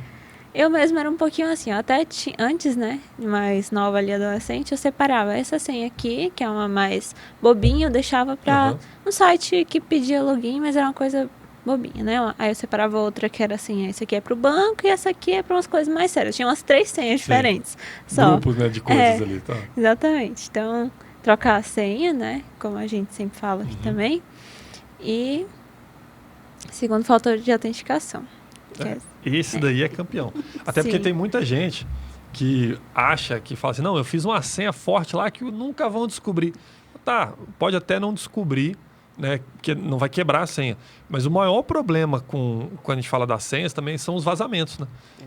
eu mesma era um pouquinho assim, até antes, né, mais nova ali, adolescente, eu separava essa senha aqui, que é uma mais bobinha, eu deixava para um site que pedia login, mas era uma coisa bobinha, né? Aí eu separava outra que era assim, essa aqui é pro banco e essa aqui é para umas coisas mais sérias. Tinha umas 3 senhas diferentes. Só. Grupos, né, de coisas ali, tá? Exatamente. Então, trocar a senha, né? Como a gente sempre fala aqui também. E segundo fator de autenticação. Esse daí é campeão. Até porque tem muita gente que acha, que fala assim, não, eu fiz uma senha forte lá que nunca vão descobrir. Tá, pode até não descobrir, né? Que não vai quebrar a senha. Mas o maior problema quando a gente fala das senhas também são os vazamentos, né?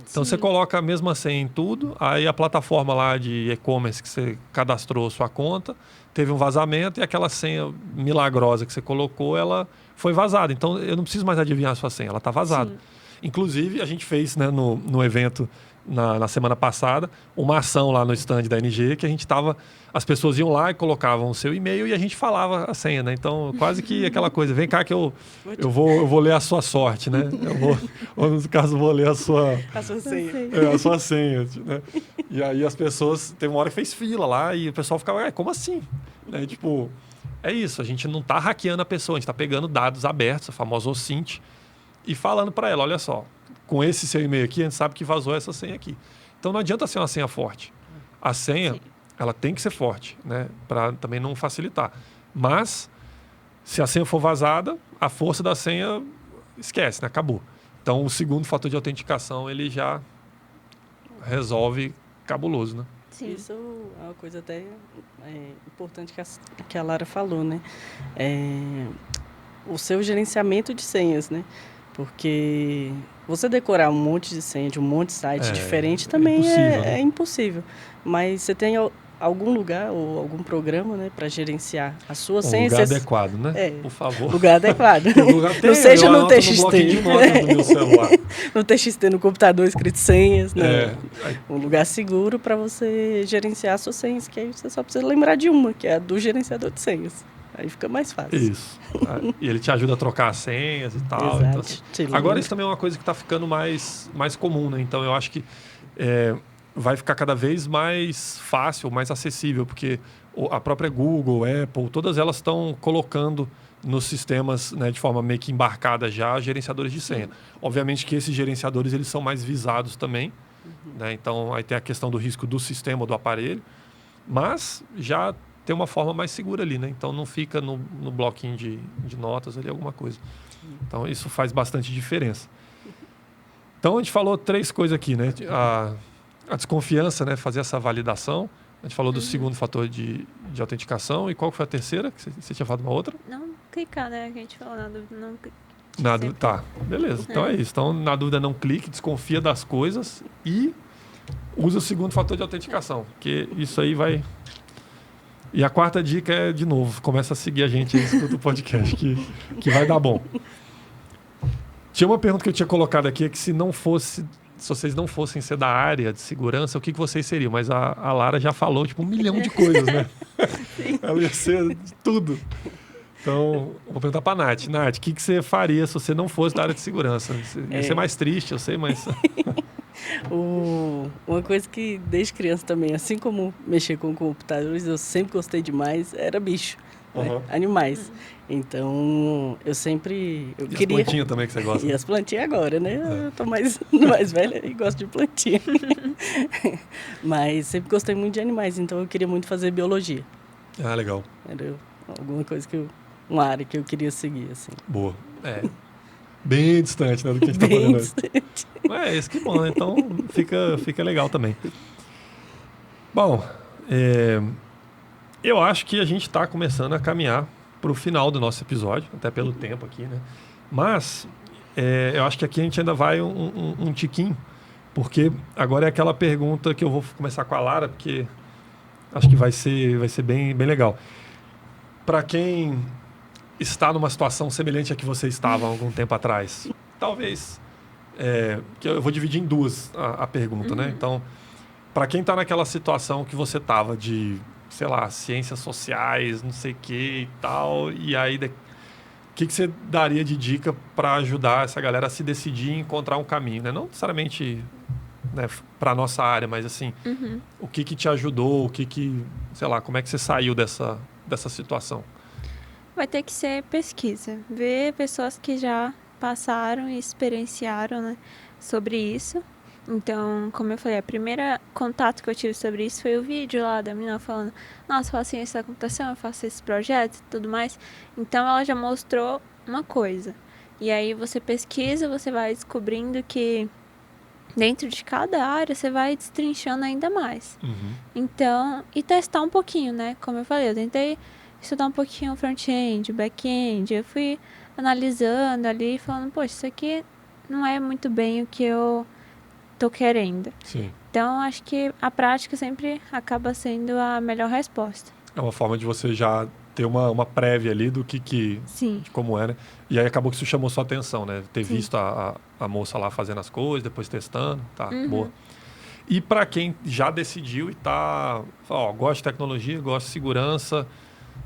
Então você coloca a mesma senha em tudo, aí a plataforma lá de e-commerce que você cadastrou sua conta, teve um vazamento e aquela senha milagrosa que você colocou, ela foi vazada. Então eu não preciso mais adivinhar a sua senha, ela está vazada. Sim. Inclusive, a gente fez, né, no evento na semana passada uma ação lá no stand da NG que a gente tava... As pessoas iam lá e colocavam o seu e-mail e a gente falava a senha, né? Então, quase que aquela coisa, vem cá que eu vou ler a sua sorte, né? Ou no caso, vou ler a sua senha. A sua senha, né? E aí as pessoas... Teve uma hora que fez fila lá e o pessoal ficava, como assim? Né? Tipo, é isso, a gente não tá hackeando a pessoa, a gente tá pegando dados abertos, a famosa OSINT, e falando para ela, olha só, com esse seu e-mail aqui, a gente sabe que vazou essa senha aqui. Então, não adianta ser uma senha forte. A senha, ela tem que ser forte, né? Para também não facilitar. Mas, se a senha for vazada, a força da senha, esquece, né? Acabou. Então, o segundo fator de autenticação, ele já resolve cabuloso, né? Sim. Isso é uma coisa até importante que a Lara falou, né? O seu gerenciamento de senhas, né? Porque você decorar um monte de senha de um monte de site diferente também é impossível. Mas você tem algum lugar ou algum programa, né, para gerenciar a sua senha. Lugar adequado, né? Por favor. Lugar adequado. Lugar não seja no TXT. No bloquinho de notas do meu celular. No TXT, no computador, escrito senhas, né? Um lugar seguro para você gerenciar as suas senhas, que aí você só precisa lembrar de uma, que é a do gerenciador de senhas. Aí fica mais fácil. Isso. E ele te ajuda a trocar as senhas e tal. Exato. Então, assim, agora isso também é uma coisa que está ficando mais comum, né? Então eu acho que vai ficar cada vez mais fácil, mais acessível, porque a própria Google, Apple, todas elas estão colocando nos sistemas, né, de forma meio que embarcada já, gerenciadores de senha. Obviamente que esses gerenciadores eles são mais visados também, né? Então aí tem a questão do risco do sistema ou do aparelho, mas já tem uma forma mais segura ali, né? Então não fica no bloquinho de notas ali alguma coisa. Então isso faz bastante diferença. Então a gente falou 3 coisas aqui, né? A desconfiança, né? Fazer essa validação. A gente falou do segundo fator de autenticação. E qual foi a terceira? Você tinha falado uma outra? Não clicar, né? Que a gente falou, na dúvida não clicar. Na dúvida, tá, beleza. Então é isso. Então, na dúvida, não clique, desconfia das coisas e usa o segundo fator de autenticação. Porque isso aí vai... E a quarta dica é, de novo, começa a seguir a gente aí, escuta o podcast, que vai dar bom. Tinha uma pergunta que eu tinha colocado aqui, é que se vocês não fossem ser da área de segurança, o que vocês seriam? Mas a Lara já falou, tipo, 1 milhão de coisas, né? Ela ia ser de tudo. Então, vou perguntar para a Nath. Nath, o que você faria se você não fosse da área de segurança? Ia ser mais triste, eu sei, mas... Uma coisa que desde criança também, assim como mexer com computadores, eu sempre gostei demais, era bicho, né? Animais. Então, eu sempre... E queria... as plantinhas também que você gosta? E as plantinhas agora, né? Eu tô mais velha e gosto de plantinha. Mas sempre gostei muito de animais, então eu queria muito fazer biologia. Ah, legal. Era alguma coisa uma área que eu queria seguir, assim. Boa. Bem distante, né, do que a gente está fazendo hoje. Isso que bom, né? Então fica legal também. Bom, eu acho que a gente está começando a caminhar para o final do nosso episódio, até pelo tempo aqui, né? Mas eu acho que aqui a gente ainda vai um tiquinho, porque agora é aquela pergunta que eu vou começar com a Lara, porque acho que vai ser bem legal. Para quem está numa situação semelhante à que você estava há algum tempo atrás, talvez, que eu vou dividir em 2 a pergunta, né? Então, para quem está naquela situação que você estava de, sei lá, ciências sociais, não sei o que e tal, e aí o que você daria de dica para ajudar essa galera a se decidir e encontrar um caminho, né? Não necessariamente, né, para a nossa área, mas assim, o que te ajudou, sei lá, como é que você saiu dessa situação? Vai ter que ser pesquisa, ver pessoas que já passaram e experienciaram, né, sobre isso. Então, como eu falei, o primeiro contato que eu tive sobre isso foi o vídeo lá da menina falando: nossa, eu faço ciência da computação, eu faço esses projetos e tudo mais. Então, ela já mostrou uma coisa. E aí você pesquisa, você vai descobrindo que dentro de cada área você vai destrinchando ainda mais. Então, e testar um pouquinho, né? Como eu falei, eu tentei estudar um pouquinho front-end, back-end. Eu fui analisando ali, falando, poxa, isso aqui não é muito bem o que eu tô querendo. Sim. Então, acho que a prática sempre acaba sendo a melhor resposta. É uma forma de você já ter uma prévia ali do Sim. de como é, né? E aí acabou que isso chamou sua atenção, né? Ter visto a moça lá fazendo as coisas, depois testando, tá, boa. E para quem já decidiu e tá, gosto de tecnologia, gosto de segurança,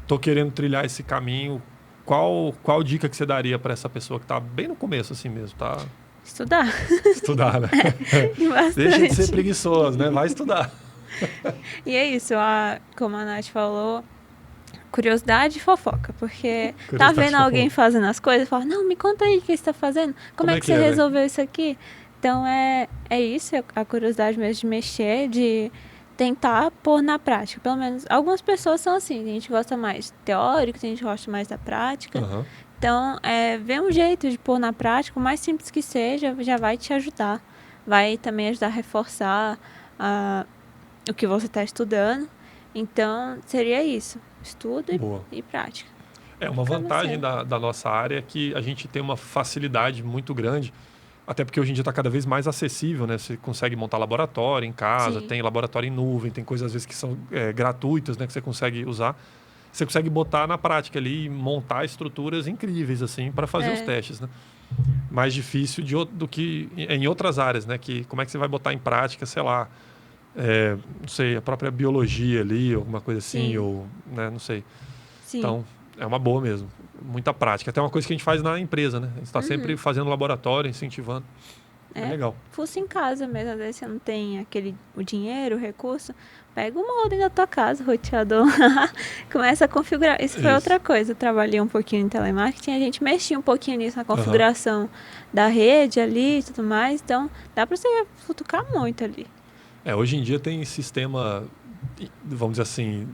tô querendo trilhar esse caminho, qual dica que você daria para essa pessoa que tá bem no começo assim mesmo, tá? Estudar. Estudar, né? Bastante. Deixa de ser preguiçoso, né? Vai estudar. E é isso, como a Nath falou, curiosidade e fofoca, porque tá vendo alguém fazendo as coisas, fala, não, me conta aí o que você tá fazendo, como é que você resolveu isso aqui? Então é isso, a curiosidade mesmo de mexer, de tentar pôr na prática. Pelo menos algumas pessoas são assim, a gente gosta mais teórico, a gente gosta mais da prática. Então, ver um jeito de pôr na prática, o mais simples que seja, já vai te ajudar. Vai também ajudar a reforçar o que você está estudando. Então, seria isso. Estudo e prática. Uma vantagem da nossa área é que a gente tem uma facilidade muito grande Até porque hoje em dia está cada vez mais acessível, né? Você consegue montar laboratório em casa, Sim. tem laboratório em nuvem, tem coisas às vezes que são gratuitas, né? Que você consegue usar. Você consegue botar na prática ali e montar estruturas incríveis, assim, para fazer os testes, né? Mais difícil do que em outras áreas, né? Que como é que você vai botar em prática, sei lá, não sei, a própria biologia ali, alguma coisa assim, Sim. ou, né? Não sei. Sim. Então, é uma boa mesmo. Muita prática. Até uma coisa que a gente faz na empresa, né? A gente está sempre fazendo laboratório, incentivando. É legal. Fuça em casa mesmo, às vezes você não tem o dinheiro, o recurso, pega o modem da tua casa, roteador, começa a configurar. Isso foi outra coisa, eu trabalhei um pouquinho em telemarketing, a gente mexia um pouquinho nisso, na configuração da rede ali e tudo mais, então dá para você futucar muito ali. Hoje em dia tem sistema, vamos dizer assim,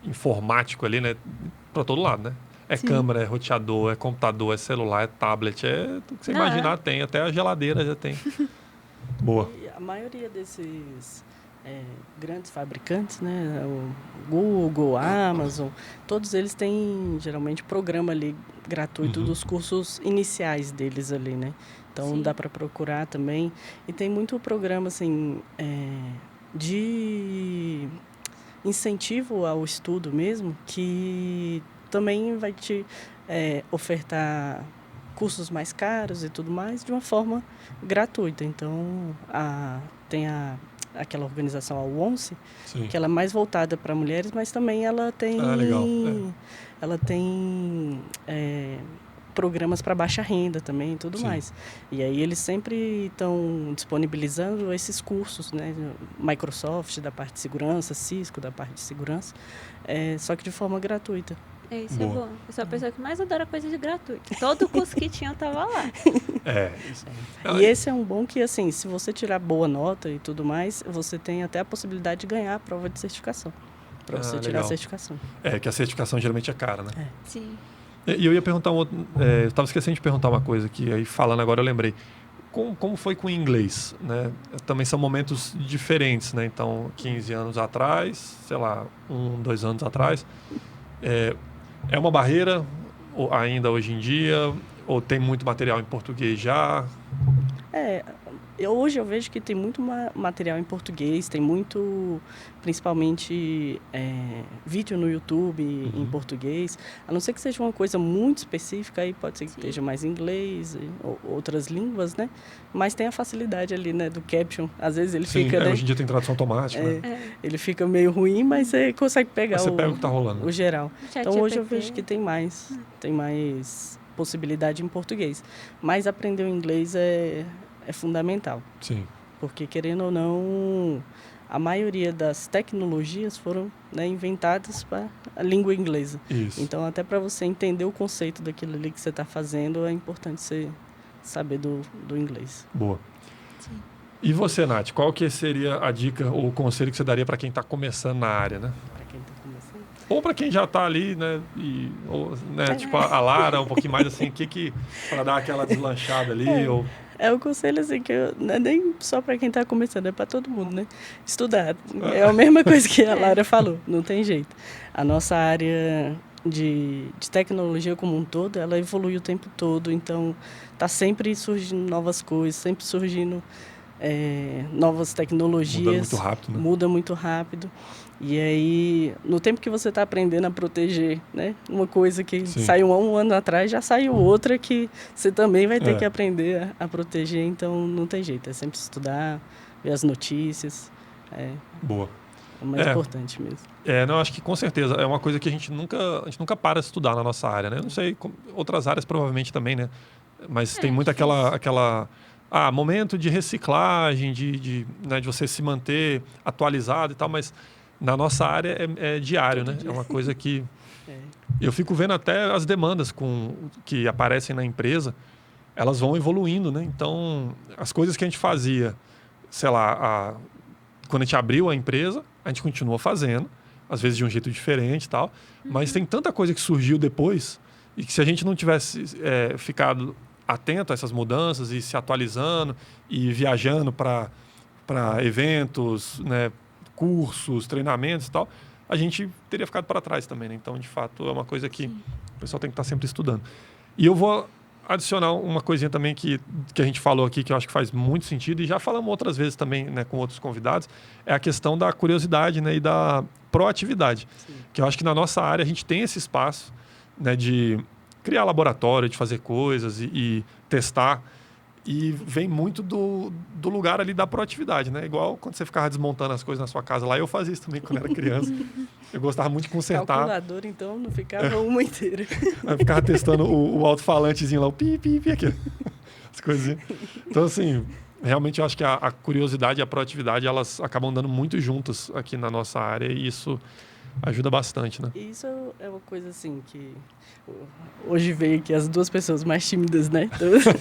informático ali, né? Para todo lado, né? Sim. Câmera, é roteador, é computador, é celular, é tablet, tudo que você imaginar tem. Até a geladeira já tem. Boa. E a maioria desses grandes fabricantes, né? O Google, a Amazon, todos eles têm geralmente programa ali gratuito dos cursos iniciais deles ali, né? Então dá para procurar também. E tem muito programa assim de incentivo ao estudo mesmo, que também vai te ofertar cursos mais caros e tudo mais de uma forma gratuita. Então, tem aquela organização, a ONCE, que ela é mais voltada para mulheres, mas também ela tem, ela tem programas para baixa renda também e tudo mais. E aí eles sempre estão disponibilizando esses cursos, né? Microsoft da parte de segurança, Cisco da parte de segurança, só que de forma gratuita. Isso é bom. Eu sou a pessoa que mais adora coisa de gratuito. Todo curso que tinha eu tava lá. E esse é um bom que, assim, se você tirar boa nota e tudo mais, você tem até a possibilidade de ganhar a prova de certificação. Para você tirar a certificação. Que a certificação geralmente é cara, né? Sim. E eu ia perguntar eu estava esquecendo de perguntar uma coisa aqui, aí falando agora eu lembrei. Como foi com o inglês, né? Também são momentos diferentes, né? Então, 15 anos atrás, sei lá, 2 anos atrás, é uma barreira ainda hoje em dia? Ou tem muito material em português já? Hoje eu vejo que tem muito material em português, tem muito, principalmente, vídeo no YouTube em português. A não ser que seja uma coisa muito específica, aí pode ser que esteja mais em inglês ou outras línguas, né? Mas tem a facilidade ali, né, do caption. Às vezes ele fica, né? Hoje em dia tem tradução automática, né? Ele fica meio ruim, mas você consegue pegar o que tá rolando. O geral. Então hoje eu vejo que tem mais possibilidade em português. Mas aprender o inglês é fundamental. Sim. Porque, querendo ou não, a maioria das tecnologias foram, né, inventadas para a língua inglesa. Isso. Então, até para você entender o conceito daquilo ali que você está fazendo, é importante você saber do inglês. Boa. Sim. E você, Nath, qual que seria a dica ou o conselho que você daria para quem está começando na área, né? Para quem está começando? Ou para quem já está ali, né? Tipo a Lara, um pouquinho mais assim, para dar aquela deslanchada ali, ou... É o conselho, assim, que não é nem só para quem está começando, é para todo mundo, né? Estudar. É a mesma coisa que a Lara falou, não tem jeito. A nossa área de tecnologia como um todo, ela evolui o tempo todo, então está sempre surgindo novas coisas, sempre surgindo novas tecnologias. Muda muito rápido, né? Muda muito rápido. E aí, no tempo que você está aprendendo a proteger, né? Uma coisa que saiu há um ano atrás, já saiu outra que você também vai ter que aprender a proteger. Então, não tem jeito. É sempre estudar, ver as notícias. Boa. É o mais importante mesmo. Não, acho que com certeza. É uma coisa que a gente nunca para de estudar na nossa área, né? Não sei, outras áreas provavelmente também, né? Mas tem muito aquela momento de reciclagem, de você se manter atualizado e tal, mas... Na nossa área é diário, né? É uma coisa que... Eu fico vendo até as demandas que aparecem na empresa, elas vão evoluindo, né? Então, as coisas que a gente fazia, sei lá, quando a gente abriu a empresa, a gente continua fazendo, às vezes de um jeito diferente e tal, mas tem tanta coisa que surgiu depois e que se a gente não tivesse ficado atento a essas mudanças e se atualizando e viajando para eventos, né? Cursos, treinamentos e tal, a gente teria ficado para trás também, né? Então, de fato, é uma coisa que o pessoal tem que estar sempre estudando. E eu vou adicionar uma coisinha também que a gente falou aqui, que eu acho que faz muito sentido, e já falamos outras vezes também, né, com outros convidados, é a questão da curiosidade, né, e da proatividade. Sim. Que eu acho que na nossa área a gente tem esse espaço, né, de criar laboratório, de fazer coisas e testar. E vem muito do lugar ali da proatividade, né? Igual quando você ficava desmontando as coisas na sua casa lá, eu fazia isso também quando era criança. Eu gostava muito de consertar. Calculador, então, não ficava uma inteira. Eu ficava testando o alto-falantezinho lá, o pi, pi, pi, aqui. As coisinhas. Então, assim, realmente eu acho que a curiosidade e a proatividade, elas acabam andando muito juntas aqui na nossa área e isso ajuda bastante, né? Isso é uma coisa, assim, que... Hoje veio aqui as duas pessoas mais tímidas, né,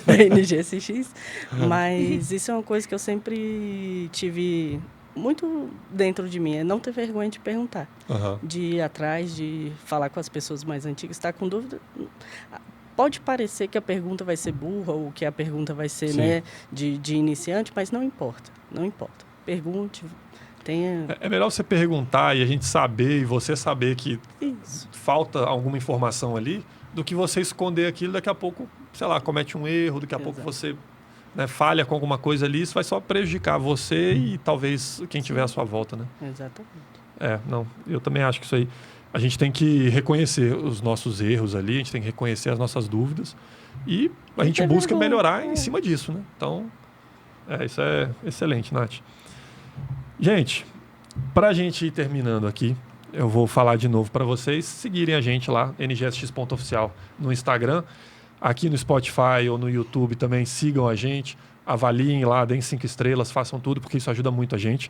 da NGSX, mas isso é uma coisa que eu sempre tive muito dentro de mim, é não ter vergonha de perguntar, de ir atrás, de falar com as pessoas mais antigas, estar com dúvida. Pode parecer que a pergunta vai ser burra ou que a pergunta vai ser, né, de iniciante, mas não importa, não importa. Pergunte, tenha... É melhor você perguntar e a gente saber, e você saber que falta alguma informação ali, do que você esconder aquilo, daqui a pouco, sei lá, comete um erro, daqui a pouco você, né, falha com alguma coisa ali, isso vai só prejudicar você e talvez quem tiver à sua volta, né? Exatamente. Não, eu também acho que isso aí, a gente tem que reconhecer os nossos erros ali, a gente tem que reconhecer as nossas dúvidas e a gente busca melhorar em cima disso, né? Então, isso é excelente, Nath. Gente, para a gente ir terminando aqui, eu vou falar de novo para vocês seguirem a gente lá, ngsx.oficial, no Instagram, aqui no Spotify ou no YouTube também, sigam a gente, avaliem lá, deem 5 estrelas, façam tudo, porque isso ajuda muito a gente.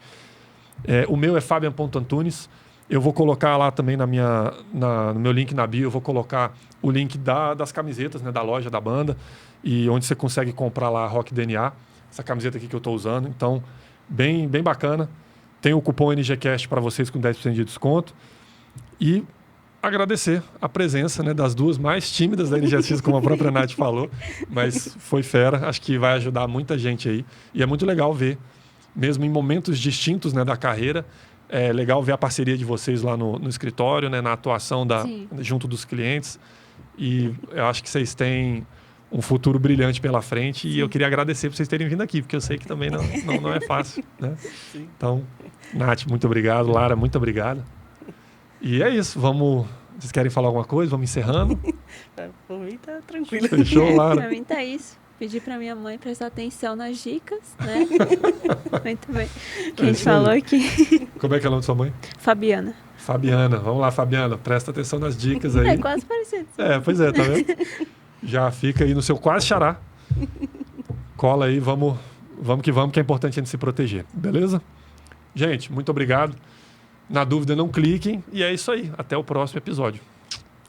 O meu é fabian.antunes, eu vou colocar lá também no meu link na bio, eu vou colocar o link das camisetas, né, da loja da banda, e onde você consegue comprar lá a Rock DNA, essa camiseta aqui que eu estou usando, então... Bem bacana. Tem o cupom NGCast para vocês com 10% de desconto. E agradecer a presença, né, das duas mais tímidas da NGX, como a própria Nath falou. Mas foi fera. Acho que vai ajudar muita gente aí. E é muito legal ver, mesmo em momentos distintos, né, da carreira, é legal ver a parceria de vocês lá no escritório, né, na atuação junto dos clientes. E eu acho que vocês têm... um futuro brilhante pela frente. E eu queria agradecer por vocês terem vindo aqui, porque eu sei que também não é fácil, né? Sim. Então, Nath, muito obrigado. Lara, muito obrigado. E é isso. Vocês querem falar alguma coisa? Vamos encerrando? Por mim tá tranquilo. Fechou, Lara? Pra mim tá isso. Pedi pra minha mãe prestar atenção nas dicas, né? Muito bem. Que a gente falou aqui. Como é que é o nome da sua mãe? Fabiana. Fabiana. Vamos lá, Fabiana. Presta atenção nas dicas aí. É quase parecido. Pois é, tá vendo? Já fica aí no seu quase xará. Cola aí, vamos que é importante a gente se proteger. Beleza? Gente, muito obrigado. Na dúvida, não cliquem. E é isso aí. Até o próximo episódio.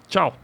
Tchau.